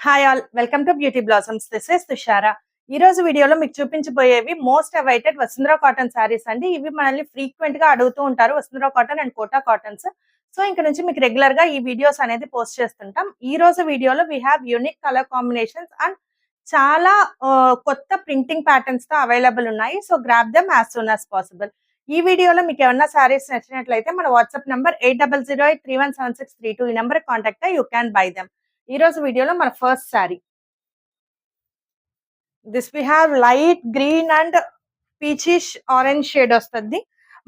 Hi all, welcome to beauty blossoms. This is Tushara. ఈ రోజు వీడియోలో మీకు చూపించబోయేవి most awaited Vasundhara cotton saris అండి. ఇవి మనల్ని ఫ్రీక్వెంట్ గా అడుగుతూ ఉంటారు, Vasundhara cotton and Kota cottons. So ఇంక నుంచి మీకు రెగ్యులర్ గా ఈ వీడియోస్ అనేది పోస్ట్ చేస్తుంటాం. ఈ రోజు వీడియోలో we have unique colour combinations and చాలా కొత్త ప్రింటింగ్ ప్యాటర్న్స్ తో అవైలబుల్ ఉన్నాయి. So grab them as soon as possible. ఈ వీడియోలో మీకు ఏమన్నా శారీస్ నచ్చినట్లయితే మన వాట్సాప్ నంబర్ 8008317632 ఈ number contact you can buy them. ఈ రోజు వీడియోలో మన first sari, this we have light green and peachish orange shade వస్తుంది.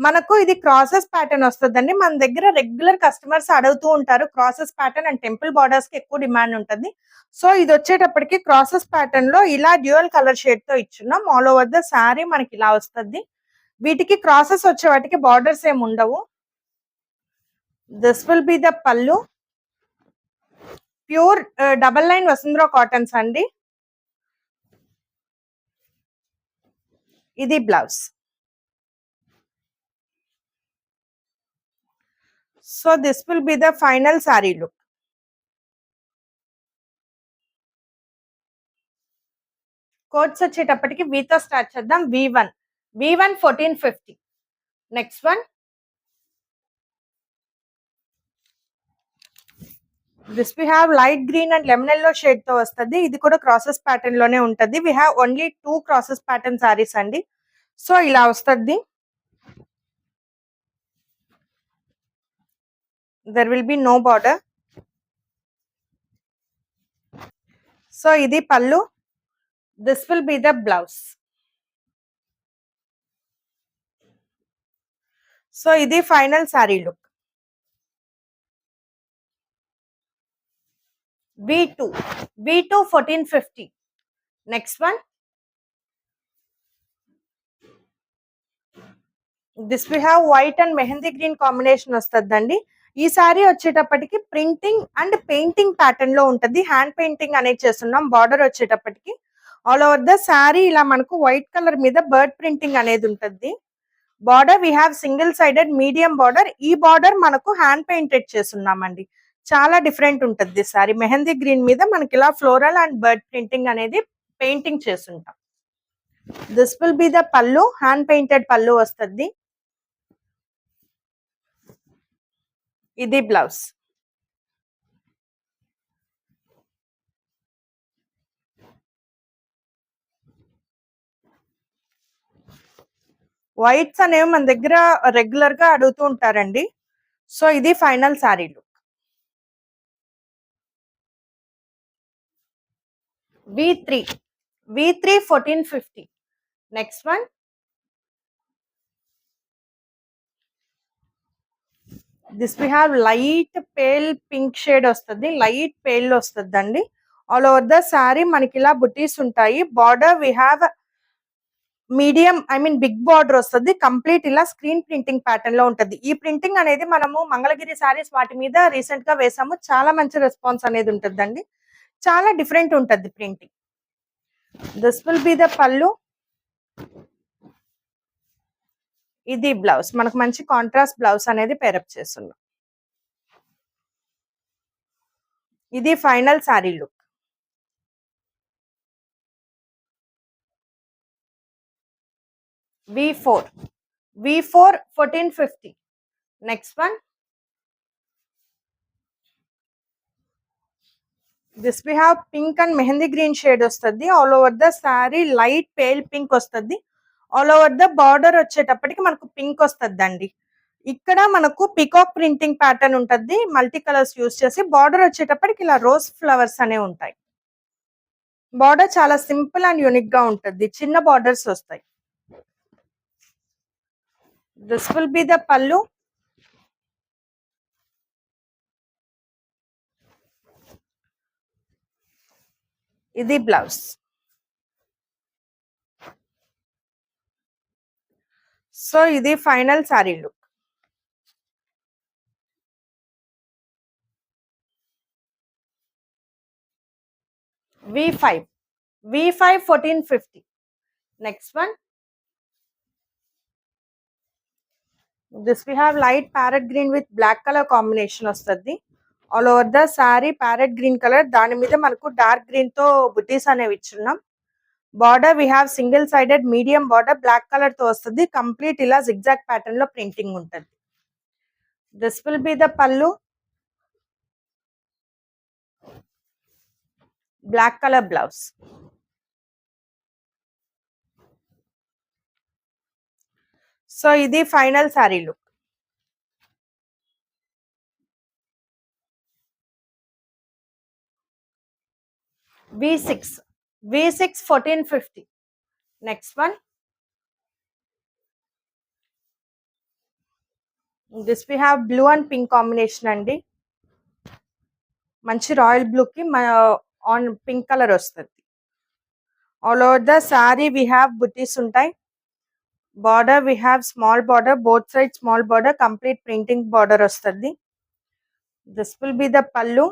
మనకు ఇది క్రాసెస్ ప్యాటర్న్ వస్తుందండి. మన దగ్గర రెగ్యులర్ కస్టమర్స్ అడుగుతూ ఉంటారు, crosses pattern and temple borders కి ఎక్కువ డిమాండ్ ఉంటుంది. సో ఇది వచ్చేటప్పటికి క్రాసెస్ ప్యాటర్న్ లో ఇలా డ్యూయల్ కలర్ షేడ్ తో ఇచ్చున్నాం. ఆల్ ఓవర్ ద శారీ మనకి ఇలా వస్తుంది. వీటికి క్రాసెస్ వచ్చే వాటికి బార్డర్స్ ఏమి ఉండవు. This will be the pallu. Pure double line Vasundhara cottons అండి. ఇది blouse. So this will be the final sari look. Codes వచ్చేటప్పటికి వీతో స్టార్ట్ చేద్దాం. V1 1450. Next one, this we have light green and lemon yellow shade తో వస్తుంది. ఇది కూడా క్రాసెస్ ప్యాటర్న్ లోనే ఉంటది. We have only 2 crosses pattern saris అండి. సో ఇలా వస్తుంది. There will be no border. So ఇది పల్లు. This will be the blouse. So ఇది final sari look. V2 1450. Next one, this we have white and mehndi green combination వస్తుందండి. ఈ సారీ వచ్చేటప్పటికి printing and painting pattern లో ఉంటది. హ్యాండ్ పెయింటింగ్ అనేది చేస్తున్నాం. బార్డర్ వచ్చేటప్పటికి ఆల్ ఓవర్ ద సారీ ఇలా మనకు వైట్ కలర్ మీద బర్డ్ ప్రింటింగ్ అనేది ఉంటుంది. Border we have single sided medium border. ఈ బార్డర్ మనకు హ్యాండ్ పెయింటెడ్ చేస్తున్నామండి. చాలా డిఫరెంట్ ఉంటుంది సారీ. మెహందీ గ్రీన్ మీద మనకి ఇలా ఫ్లోరల్ అండ్ బర్డ్ ప్రింటింగ్ అనేది పెయింటింగ్ చేస్తుంటాం. దిస్ విల్ బి ద పల్లు. హ్యాండ్ పెయింటెడ్ పల్లు వస్తుంది. ఇది బ్లౌజ్. వైట్స్ అనేవి మన దగ్గర రెగ్యులర్ గా అడుగుతూ ఉంటారండి. సో ఇది final sari look. V3 1450. Next one, this we have light pale pink shade వస్తుంది. లైట్ పేల్ వస్తుంది అండి. ఆల్ ఓవర్ ద సారీ మనకి ఇలా బుటీస్ ఉంటాయి. Border we have medium big border వస్తుంది. కంప్లీట్ ఇలా స్క్రీన్ ప్రింటింగ్ ప్యాటర్న్ లో ఉంటది. ఈ ప్రింటింగ్ అనేది మనము మంగళగిరి సారీస్ వాటి మీద రీసెంట్ గా వేసాము. చాలా మంచి రెస్పాన్స్ అనేది ఉంటుందండి. చాలా డిఫరెంట్ ఉంటది printing. This will be the pallu. ఇది బ్లౌజ్. మనకు మంచి కాంట్రాస్ట్ బ్లౌజ్ అనేది పేరప్ చేస్తున్నాం. ఇది final sari look. V4 1450. Next one, this we have pink and mehndi green shade వస్తుంది. All over the sari light pale pink వస్తుంది. ఆల్ ఓవర్ ద బార్డర్ వచ్చేటప్పటికి మనకు పింక్ వస్తుంది అండి. ఇక్కడ మనకు పికాక్ ప్రింటింగ్ ప్యాటర్న్ ఉంటుంది. మల్టీ కలర్స్ యూజ్ చేసి బార్డర్ వచ్చేటప్పటికి ఇలా రోజ్ ఫ్లవర్స్ అనేవి ఉంటాయి. బార్డర్ చాలా సింపుల్ అండ్ యూనిక్ గా ఉంటుంది. చిన్న బార్డర్స్ వస్తాయి. This will be the pallu. ఇది బ్లౌజ్. సో ఇది final sari look. V5 1450. Next one, this we have light parrot green with black colour combination వస్తుంది. All over the sari parrot green colour, దాని మీద మనకు డార్క్ గ్రీన్ తో బుటీస్ అనేవి ఇచ్చున్నాం. Border we have single sided medium border black colour తో వస్తుంది. Complete ఇలా జిగ్జాగ్ ప్యాటర్న్ లో ప్రింటింగ్ ఉంటుంది. This will be the pallu, black colour blouse. So ఇది final sari look. V6 V6 1450. Next one, this we have blue and pink combination అండి. మంచి royal blue కి on pink colour వస్తుంది. All over the sari we have buttis ఉంటాయి. Border we have small border, both side small border, complete printing border వస్తుంది. This will be the pallu.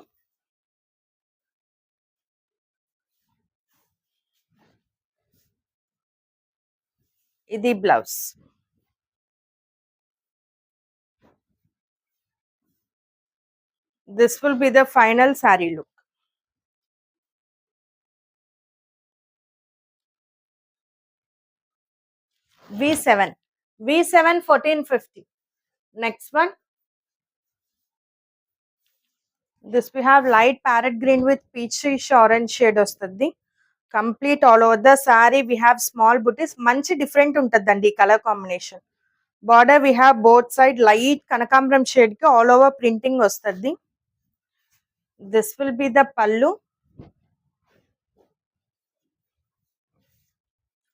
ఇది blouse. This will be the final saree look. V7 1450. Next one, this we have light parrot green with peachish orange shade వస్తుంది. Complete all over the sari we have small buttis. మంచి different ఉంటుందండి ఈ colour combination. Border we have both side light kanakambaram shade కి all over printing వస్తుంది. This will be the pallu.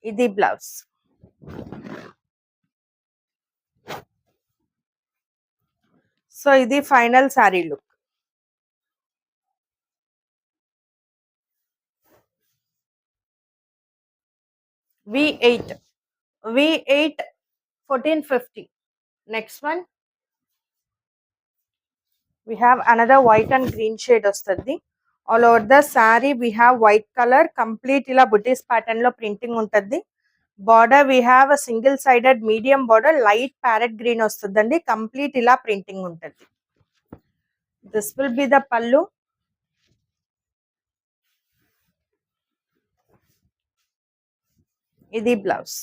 ఇది blouse. So ఇది final sari look. V8 1450. Next one, we have another white and green shade వస్తుంది. All over the sari we have white colour, complete ఇలా buttis pattern లో printing ఉంటుంది. Border we have single sided medium border, light parrot green వస్తుందండి. Complete ఇలా printing ఉంటుంది. This will be the pallu. ఇది blouse.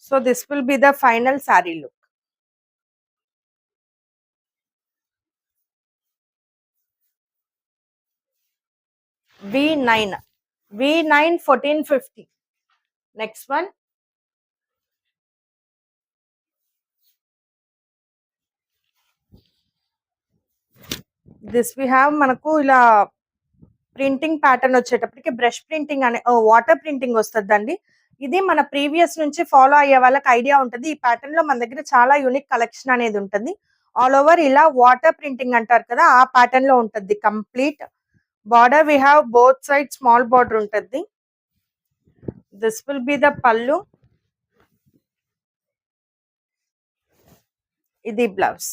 So this will be the final sari look. V9 1450. Next one, this we have మనకు ఇలా printing pattern వచ్చేటప్పటికి brush printing అనే water printing వస్తుందండి. ఇది మన ప్రీవియస్ నుంచి ఫాలో అయ్యే వాళ్ళకి ఐడియా ఉంటుంది. ఈ ప్యాటర్న్ లో మన దగ్గర చాలా యూనిక్ కలెక్షన్ అనేది ఉంటుంది. ఆల్ ఓవర్ ఇలా వాటర్ ప్రింటింగ్ అంటారు కదా, ఆ ప్యాటర్న్ లో ఉంటుంది complete. Border we have both side small border ఉంటుంది. This will be the pallu. ఇది బ్లౌజ్.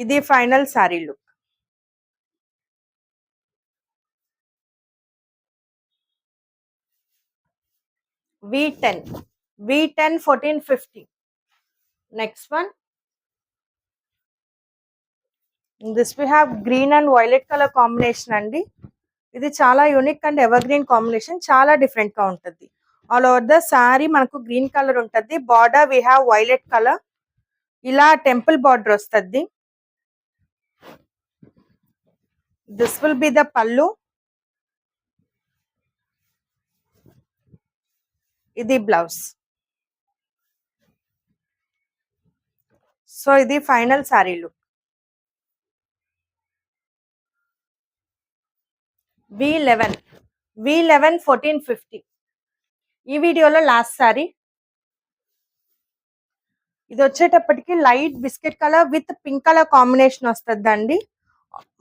ఇది final sari look. V10 1450. Next one, this we have green and violet colour combination అండి. ఇది చాలా unique and evergreen combination, చాలా different గా ఉంటుంది. All over the sari మనకు గ్రీన్ కలర్ ఉంటుంది. Border we have violet colour, ఇలా టెంపుల్ బార్డర్ వస్తుంది. This will be the pallu. ఇది బ్లౌజ్. సో ఇది ఫైనల్ సారీ లుక్. V11 1450. ఈ వీడియోలో లాస్ట్ సారీ. ఇది వచ్చేటప్పటికి light biscuit colour with pink colour combination వస్తుందండి.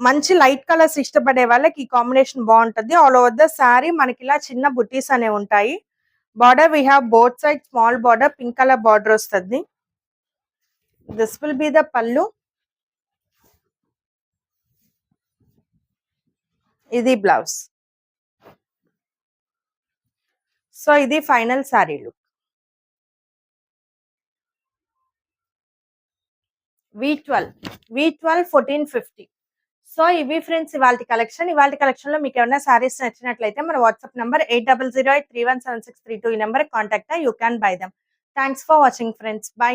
మంచి లైట్ కలర్స్ ఇష్టపడే వాళ్ళకి ఈ కాంబినేషన్ బాగుంటుంది. ఆల్ ఓవర్ ద సారీ మనకి ఇలా చిన్న బుటీస్ అనేవి ఉంటాయి. Border we have both side small border, pink colour border వస్తుంది. This will be the pallu. ఇది బ్లౌజ్. సో ఇది final sari look. V12 1450. So ఇవి ఫ్రెండ్స్ ఇవాల్టి కలెక్షన్. ఇవాల్టి కలెక్షన్ లో మీకు ఏమైనా సారీస్ నచ్చినట్లయితే మన వాట్సాప్ నంబర్ 8008317632 ఈ number contact you can buy them. Thanks for watching friends. By.